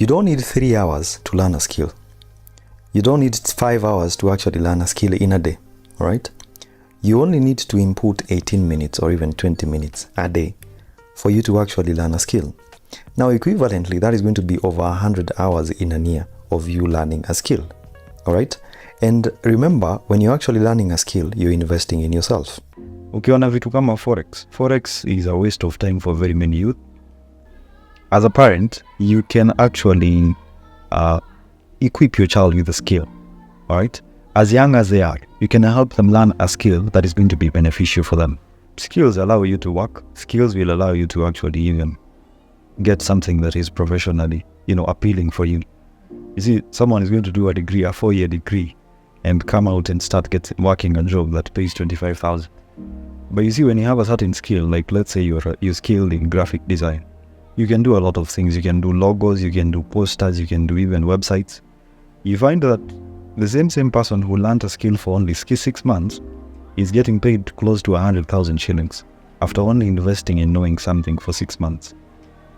You don't need 3 hours to learn a skill. You don't need 5 hours to actually learn a skill in a day, all right? You only need to input 18 minutes or even 20 minutes a day for you to actually learn a skill. Now, equivalently, that is going to be over 100 hours in a year of you learning a skill, all right? And remember, when you're actually learning a skill, you're investing in yourself. Ukiona vitu kama Forex is a waste of time for very many youth. As a parent, you can actually equip your child with a skill, all right? As young as they are, you can help them learn a skill that is going to be beneficial for them. Skills allow you to work. Skills will allow you to actually even get something that is professionally, appealing for you. You see, someone is going to do a 4-year degree, and come out and start working a job that pays 25,000. But you see, when you have a certain skill, like let's say you're skilled in graphic design, you can do a lot of things. You can do logos, you can do posters, you can do even websites. You find that the same person who learned a skill for only 6 months is getting paid close to 100,000 shillings after only investing in knowing something for 6 months.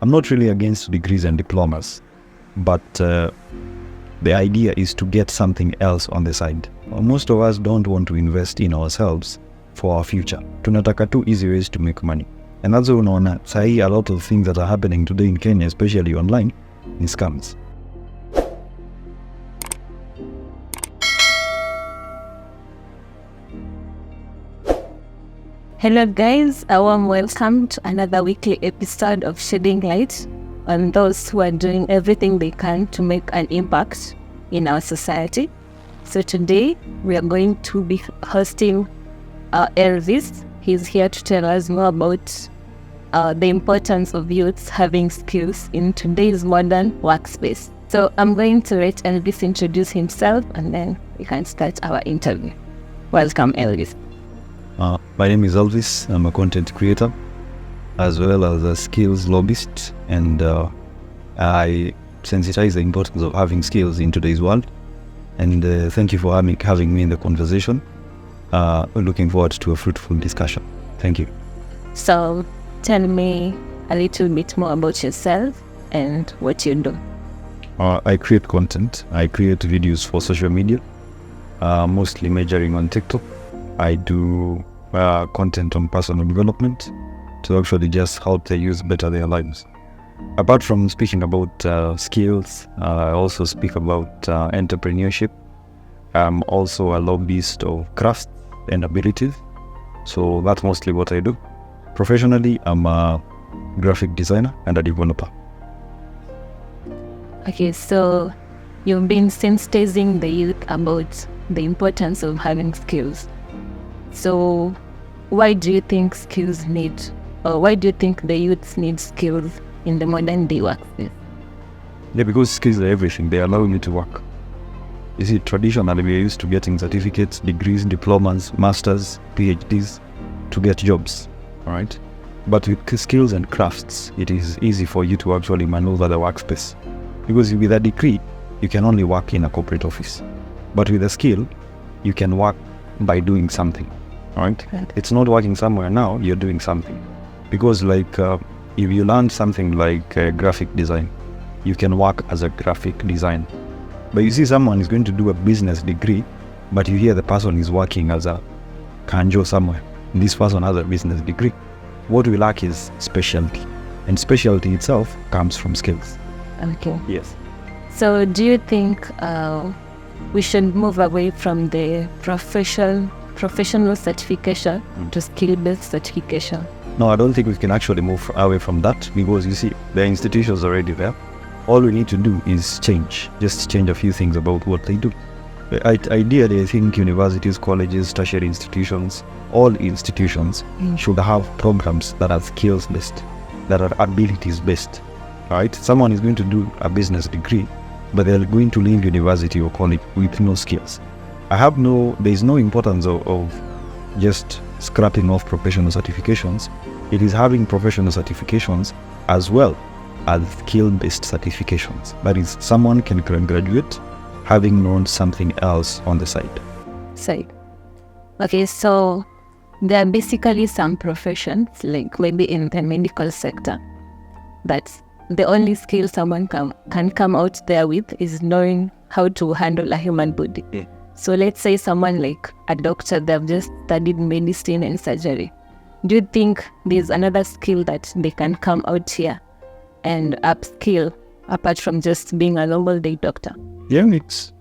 I'm not really against degrees and diplomas, but the idea is to get something else on the side. Most of us don't want to invest in ourselves for our future. Tunataka tu easy ways to make money. And that's why unaona sahi a lot of things that are happening today in Kenya, especially online, ni scams. Hello guys, a warm welcome to another weekly episode of Shedding Light on those who are doing everything they can to make an impact in our society. So today we are going to be hosting Elis. He's here to tell us more about the importance of youths having skills in today's modern workspace. So I'm going to let Elis introduce himself and then we can start our interview. Welcome, Elis. My name is Elvis. I'm a content creator as well as a skills lobbyist, and I sensitize the importance of having skills in today's world. And thank you for having me in the conversation. We're looking forward to a fruitful discussion. Thank you. So tell me a little bit more about yourself and what you do. I create content. I create videos for social media, mostly majoring on TikTok. I do content on personal development to actually just help the youth better their lives. Apart from speaking about skills, I also speak about entrepreneurship. I'm also a lobbyist of crafts and abilities. So that's mostly what I do. Professionally, I'm a graphic designer and a developer. Okay, so you've been sensitizing the youth about the importance of having skills. So why do you think why do you think the youths need skills in the modern day workplace? Yeah, because skills are everything. They allow you to work. You see, traditionally we are used to getting certificates, degrees, diplomas, masters, PhDs to get jobs, all right? But with skills and crafts, it is easy for you to actually maneuver the workspace. Because with a degree, you can only work in a corporate office. But with a skill, you can work by doing something, all right? It's not working somewhere now, you're doing something. Because if you learn something like graphic design, you can work as a graphic designer. But you see, someone is going to do a business degree, but you hear the person is working as a kanjo somewhere. This person has a business degree. What we lack is specialty. And specialty itself comes from skills. Okay. Yes. So do you think we should move away from the professional certification to skill-based certification? No, I don't think we can actually move away from that, because you see, the institutions are already there. All we need to do is just change a few things about what they do. Ideally, I think universities, colleges, tertiary institutions, all institutions should have programs that are skills-based, that are abilities-based, right? Someone is going to do a business degree, but they're going to leave university or college with no skills. There is no importance of just scrapping off professional certifications. It is having professional certifications as well as skill-based certifications. That is, someone can graduate having known something else on the side. Okay, so there are basically some professions, like maybe in the medical sector, that the only skill someone can come out there with is knowing how to handle a human body. Yeah. So let's say someone like a doctor, they've just studied medicine and surgery. Do you think there's another skill that they can come out here and upskill apart from just being a normal day doctor? Yeah, it's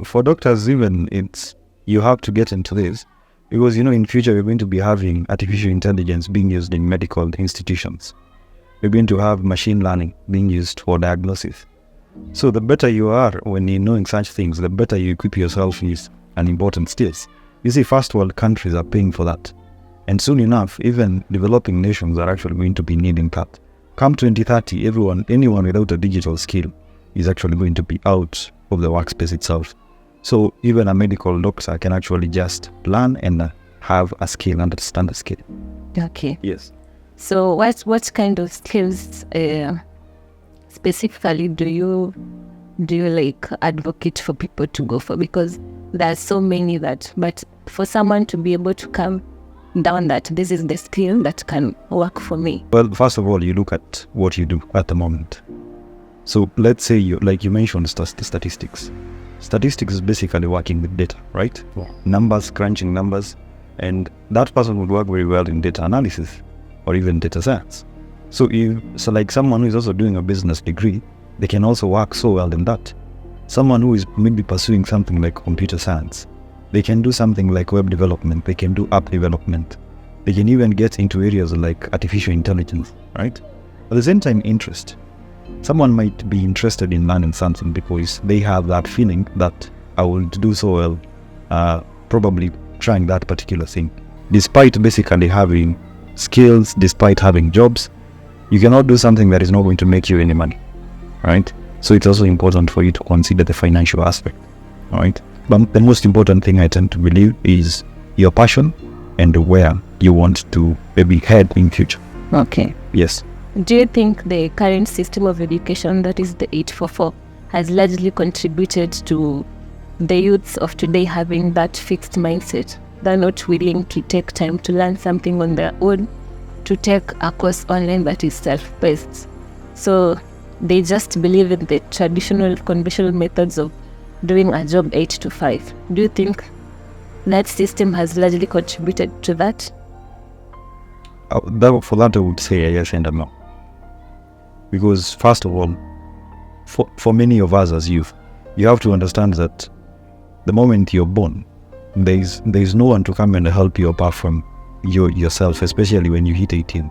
for doctors even, it's you have to get into this because in future we're going to be having artificial intelligence being used in medical institutions. We're going to have machine learning being used for diagnosis. So the better you are when you're knowing such things, the better you equip yourself with an important skills. You see, first world countries are paying for that. And soon enough, even developing nations are actually going to be needing that. Come 2030, anyone without a digital skill is actually going to be out of the workspace itself. So even a medical doctor can actually just learn and have a skill, understand a skill. Okay. Yes. So what kind of skills specifically do you like advocate for people to go for? Because there are so many but for someone to be able to come down that this is the skill that can work for me. Well, first of all, you look at what you do at the moment. So let's say you mentioned statistics. Statistics is basically working with data, right? Yeah. Numbers, crunching numbers, and that person would work very well in data analysis or even data science. So like someone who is also doing a business degree, they can also work so well in that. Someone who is maybe pursuing something like computer science, they can do something like web development, they can do app development, they can even get into areas like artificial intelligence, right? At the same time, interest. Someone might be interested in learning something because they have that feeling that I will do so well, probably trying that particular thing. Despite basically having skills, despite having jobs, you cannot do something that is not going to make you any money, right? So it's also important for you to consider the financial aspect, right? But the most important thing I tend to believe is your passion and where you want to maybe head in future. Okay. Yes. Do you think the current system of education, that is the 844, has largely contributed to the youths of today having that fixed mindset? They're not willing to take time to learn something on their own, to take a course online that is self-paced. So they just believe in the traditional, conventional methods of doing a job 8 to 5. Do you think that system has largely contributed to that? For that, I would say a yes and a no. Because first of all, for many of us as youth, you have to understand that the moment you're born, there's no one to come and help you apart from yourself, especially when you hit 18.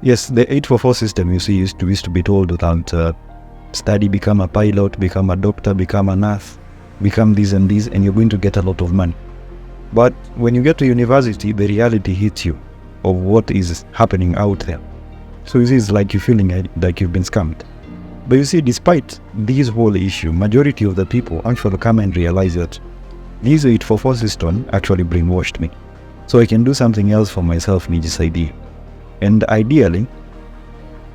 Yes, the 844 system, you see, used to be told that study, become a pilot, become a doctor, become a nurse, become this and this, and you're going to get a lot of money. But when you get to university, the reality hits you of what is happening out there. So you see, it's like you're feeling like you've been scammed. But you see, despite this whole issue, majority of the people actually come and realize that this 844 system actually brainwashed me. So I can do something else for myself in this idea. And ideally,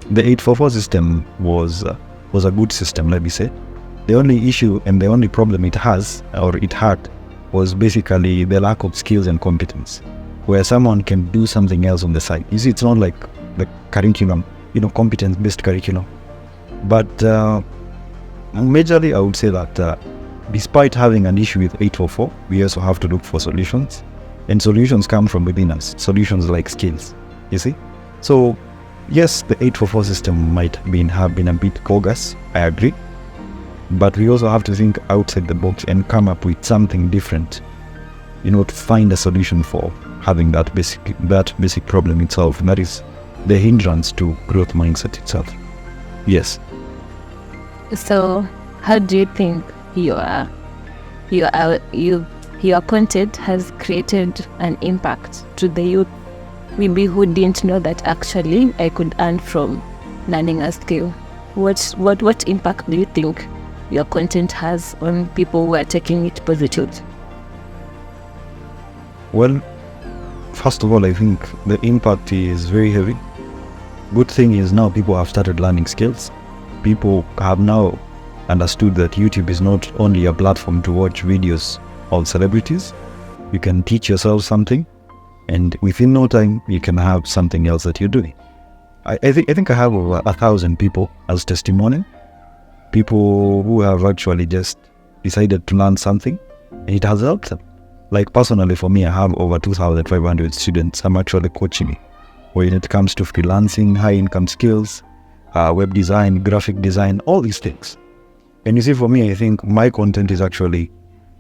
the 844 system was a good system, let me say. The only issue and the only problem it had was basically the lack of skills and competence, where someone can do something else on the side. You see, it's not like the curriculum, competence-based curriculum. But majorly, I would say that despite having an issue with 844, we also have to look for solutions. And solutions come from within us, solutions like skills, you see? So, yes, the 844 system might have been a bit bogus, I agree. But we also have to think outside the box and come up with something different, to find a solution for having that basic problem itself. And that is the hindrance to growth mindset itself. Yes. So, how do you think your content has created an impact to the youth, maybe who didn't know that actually I could earn from learning a skill? What impact do you think your content has on people who are taking it positively? Well, first of all, I think the impact is very heavy. Good thing is now people have started learning skills. People have now understood that YouTube is not only a platform to watch videos of celebrities. You can teach yourself something, and within no time, you can have something else that you're doing. I think I have over 1,000 people as testimony. People who have actually just decided to learn something and it has helped them. Like personally for me, I have over 2,500 students I'm actually coaching when it comes to freelancing, high income skills, web design, graphic design, all these things. And you see, for me, I think my content is actually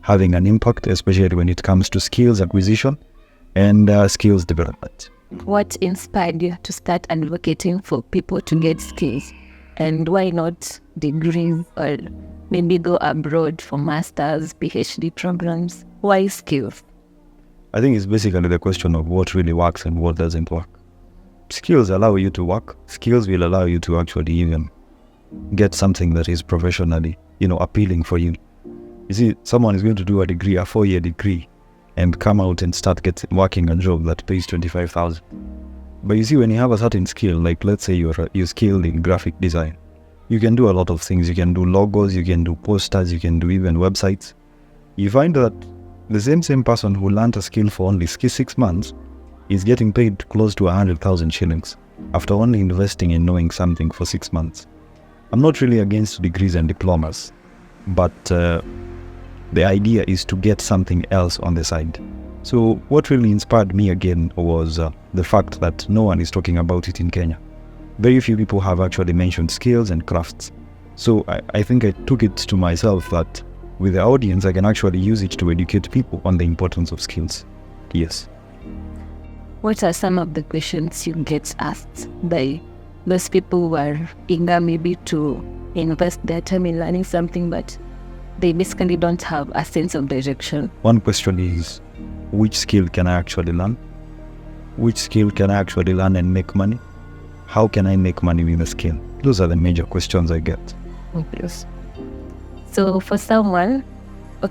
having an impact, especially when it comes to skills acquisition and skills development. What inspired you to start advocating for people to get skills? And why not degrees, or maybe go abroad for masters, PhD programs? Why skills? I think it's basically the question of what really works and what doesn't work. Skills allow you to work. Skills will allow you to actually even get something that is professionally, appealing for you. You see, someone is going to do a degree, a 4-year degree, and come out and start working a job that pays 25,000. But you see, when you have a certain skill, like let's say you're skilled in graphic design, you can do a lot of things. You can do logos, you can do posters, you can do even websites. You find that the same person who learned a skill for only 6 months is getting paid close to 100,000 shillings after only investing in knowing something for 6 months. I'm not really against degrees and diplomas, but the idea is to get something else on the side. So what really inspired me again was the fact that no one is talking about it in Kenya. Very few people have actually mentioned skills and crafts. So I think I took it to myself that with the audience, I can actually use it to educate people on the importance of skills. Yes. What are some of the questions you get asked by those people who are eager maybe to invest their time in learning something, but they basically don't have a sense of direction? One question is, which skill can I actually learn? Which skill can I actually learn and make money? How can I make money with a skill? Those are the major questions I get. Yes. So for someone,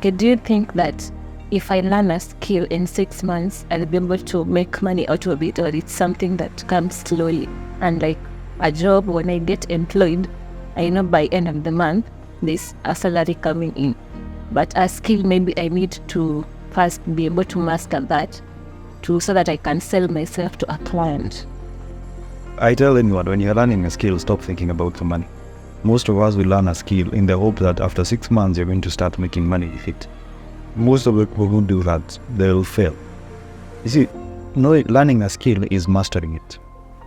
do you think that if I learn a skill in 6 months, I'll be able to make money out of it, or it's something that comes slowly? And like a job, when I get employed, I know by end of the month, there's a salary coming in. But a skill, maybe I need to first be able to master that so that I can sell myself to a client. I tell anyone, when you're learning a skill, stop thinking about the money. Most of us will learn a skill in the hope that after 6 months, you're going to start making money with it. Most of the people who do that, they'll fail. You see, learning a skill is mastering it.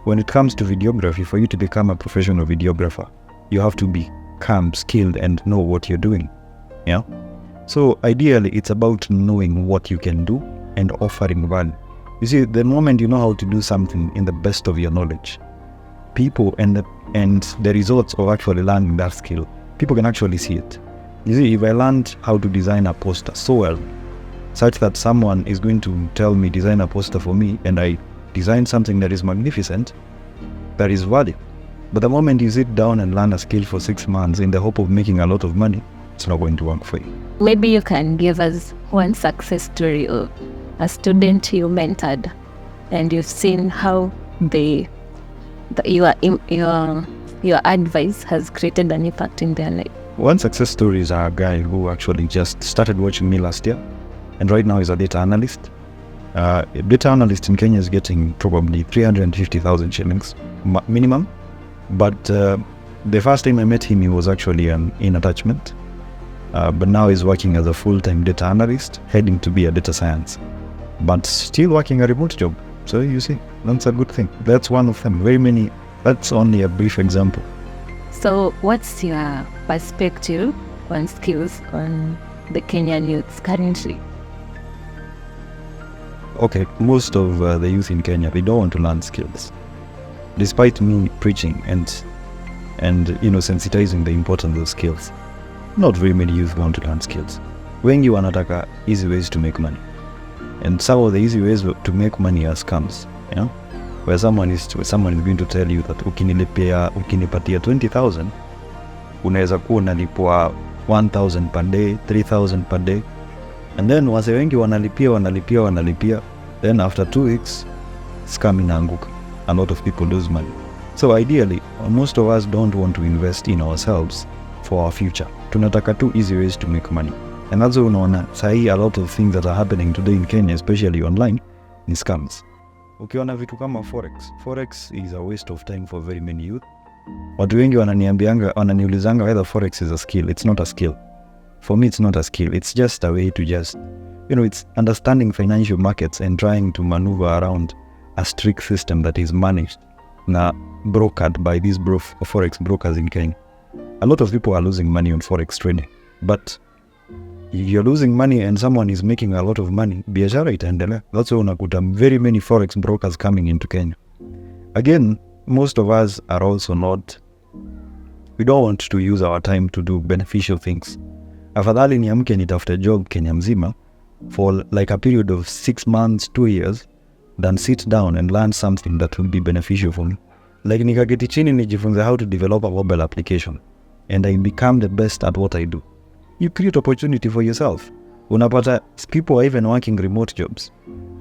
When it comes to videography, for you to become a professional videographer, you have to become skilled and know what you're doing. Yeah? So ideally, it's about knowing what you can do and offering value. You see, the moment you know how to do something in the best of your knowledge, people and the results of actually learning that skill, people can actually see it. You see, if I learned how to design a poster so well, such that someone is going to tell me design a poster for me, and I design something that is magnificent, that is value. But the moment you sit down and learn a skill for 6 months in the hope of making a lot of money, it's not going to work for you. Maybe you can give us one success story of a student you mentored, and you've seen how your advice has created an impact in their life. One success story is a guy who actually just started watching me last year, and right now is a data analyst. A data analyst in Kenya is getting probably 350,000 shillings minimum. But the first time I met him, he was actually in attachment. But now he's working as a full-time data analyst, heading to be a data science, but still working a remote job. So you see, that's a good thing. That's one of them. Very many. That's only a brief example. So what's your perspective on skills on the Kenyan youths currently? Okay, most of the youth in Kenya, they don't want to learn skills. Despite me preaching and sensitizing the importance of skills, not very many youth want to learn skills. Wengi wanataka easy ways to make money. And some of the easy ways to make money are scams, where someone is going to tell you that ukinipatia 20,000, unaweza kuwa unalipwa 1,000 per day, 3,000 per day. And then wase wengi wanalipia, then after 2 weeks, scam inaanguka. A lot of people lose money. So ideally, most of us don't want to invest in ourselves for our future. Tunataka tu easy ways to make money. And that's why unaona sahi a lot of things that are happening today in Kenya, especially online, ni scams. Ukiona vitu kama forex is a waste of time for very many youth. Watu wengi wananiulizanga whether forex is a skill. It's not a skill. For me, it's not a skill. It's just a way to just, it's understanding financial markets and trying to maneuver around a strict system that is managed na brokered by these forex brokers in Kenya. A lot of people are losing money on forex trading, but if you're losing money and someone is making a lot of money, biashara itaendelea. That's why unakuta very many forex brokers coming into Kenya. Again, most of us are also not, we don't want to use our time to do beneficial things. Afadhali niamke nitafute job Kenya mzima for like a period of 6 months, 2 years, than sit down and learn something that will be beneficial for me. Like nikaketi chini nijifunze how to develop a mobile application and I become the best at what I do. You create opportunity for yourself. Unapata people are even working remote jobs.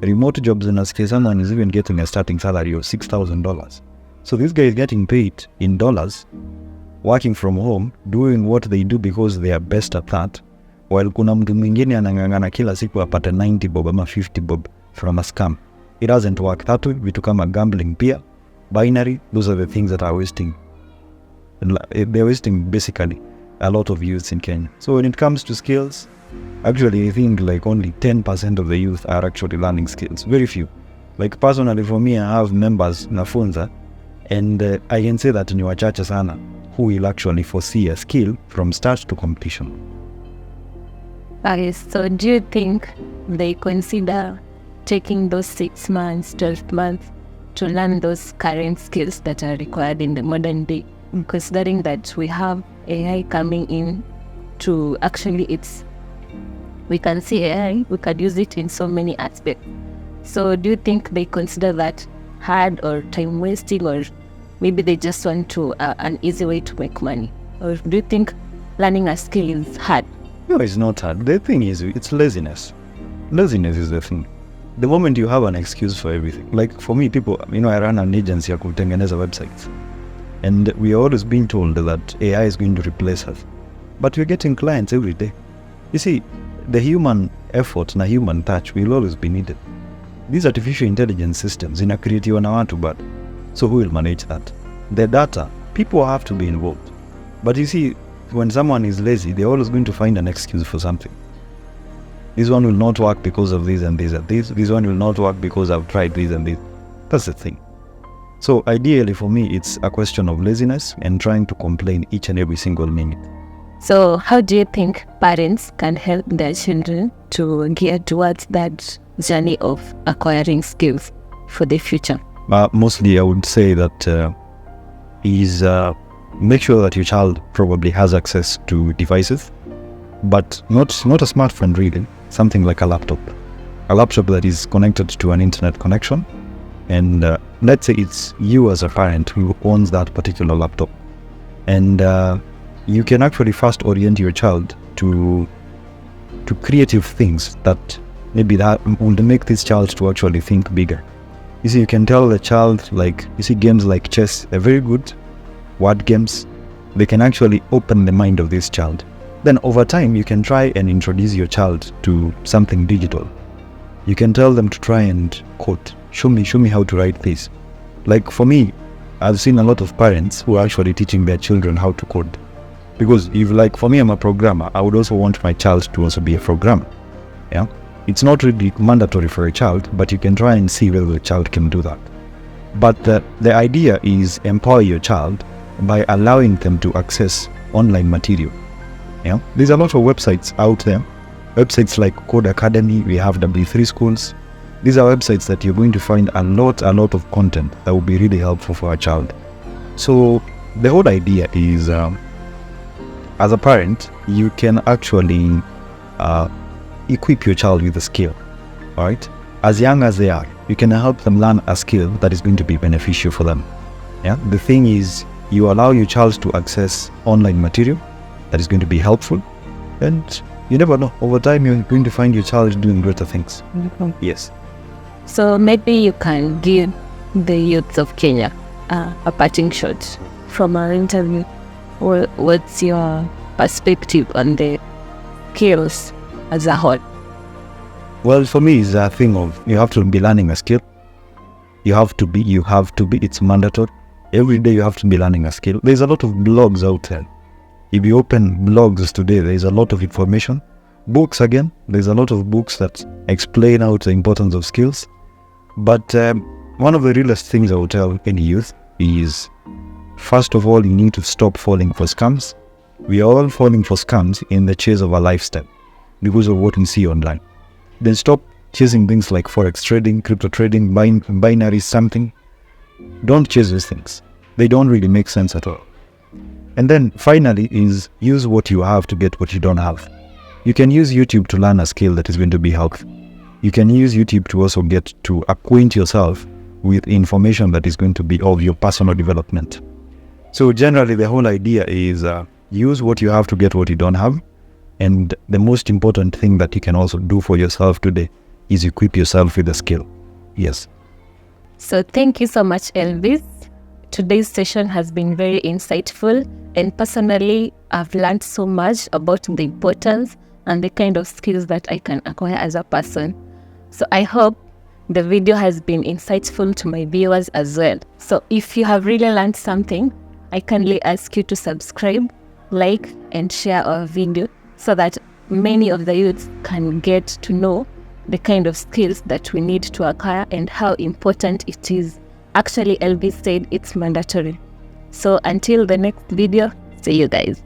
Remote jobs, unasikia someone is even getting a starting salary of $6,000. So this guy is getting paid in dollars, working from home, doing what they do because they are best at that, while kuna mtu mwingine anang'ang'ana kila siku apate 90 bob ama 50 bob from a scam. It doesn't work that way. Vitu kama gambling pia, binary, those are the things that are wasting. They're wasting basically a lot of youth in Kenya. So when it comes to skills, actually I think like only 10% of the youth are actually learning skills. Very few. Like personally for me, I have members nafunza, and I can say that ni wachache sana who will actually foresee a skill from start to completion. Okay, so do you think they consider taking those 6 months, 12 months to learn those current skills that are required in the modern day? Considering that we have AI coming in to actually we can see AI, we could use it in so many aspects. So do you think they consider that hard or time wasting, or maybe they just want to an easy way to make money? Or do you think learning a skill is hard? No, it's not hard. The thing is, it's laziness. Laziness is the thing. The moment you have an excuse for everything. Like for me, people, I run an agency ya kutengeneza websites. And we are always being told that AI is going to replace us. But we're getting clients every day. You see, the human effort na human touch will always be needed. These artificial intelligence systems creatiwa na watu bad. So who will manage that? The data, people have to be involved. But you see, when someone is lazy, they're always going to find an excuse for something. This one will not work because of this and this and this. This one will not work because I've tried this and this. That's the thing. So ideally for me, it's a question of laziness and trying to complain each and every single minute. So how do you think parents can help their children to gear towards that journey of acquiring skills for the future? Mostly I would say that make sure that your child probably has access to devices, but not a smartphone really, something like a laptop that is connected to an internet connection. And let's say it's you as a parent who owns that particular laptop. And you can actually first orient your child to creative things that maybe that will make this child to actually think bigger. You see, you can tell the child, games like chess are very good, word games, they can actually open the mind of this child. Then over time, you can try and introduce your child to something digital. You can tell them to try and code. Show me how to write this. Like for me, I've seen a lot of parents who are actually teaching their children how to code. Because for me, I'm a programmer, I would also want my child to also be a programmer. Yeah, it's not really mandatory for a child, but you can try and see whether the child can do that. But the idea is empower your child by allowing them to access online material. Yeah, there's a lot of websites out there. Websites like Code Academy, we have W3 schools. These are websites that you're going to find a lot of content that will be really helpful for a child. So the whole idea is, as a parent, you can actually equip your child with a skill, all right? As young as they are, you can help them learn a skill that is going to be beneficial for them. Yeah, the thing is, you allow your child to access online material that is going to be helpful, and you never know, over time you're going to find your child doing greater things. Mm-hmm. Yes. So maybe you can give the youth of Kenya a parting shot from our interview. What's your perspective on the skills as a whole? Well, for me, it's a thing of you have to be learning a skill. You have to be, it's mandatory. Every day you have to be learning a skill. There's a lot of blogs out there. If you open blogs today, there's a lot of information. Books again, there's a lot of books that explain out the importance of skills. But one of the realest things I would tell any youth is, first of all, you need to stop falling for scams. We are all falling for scams in the chase of our lifestyle because of what we see online. Then stop chasing things like forex trading, crypto trading, binary something. Don't chase these things. They don't really make sense at all. And then finally is use what you have to get what you don't have. You can use YouTube to learn a skill that is going to be helpful. You can use YouTube to also get to acquaint yourself with information that is going to be of your personal development. So generally the whole idea is use what you have to get what you don't have. And the most important thing that you can also do for yourself today is equip yourself with a skill. Yes. So thank you so much, Elvis. Today's session has been very insightful, and personally, I've learned so much about the importance and the kind of skills that I can acquire as a person. So I hope the video has been insightful to my viewers as well. So if you have really learned something, I kindly ask you to subscribe, like, and share our video so that many of the youths can get to know the kind of skills that we need to acquire and how important it is. Actually, Elvis said it's mandatory. So until the next video, see you guys.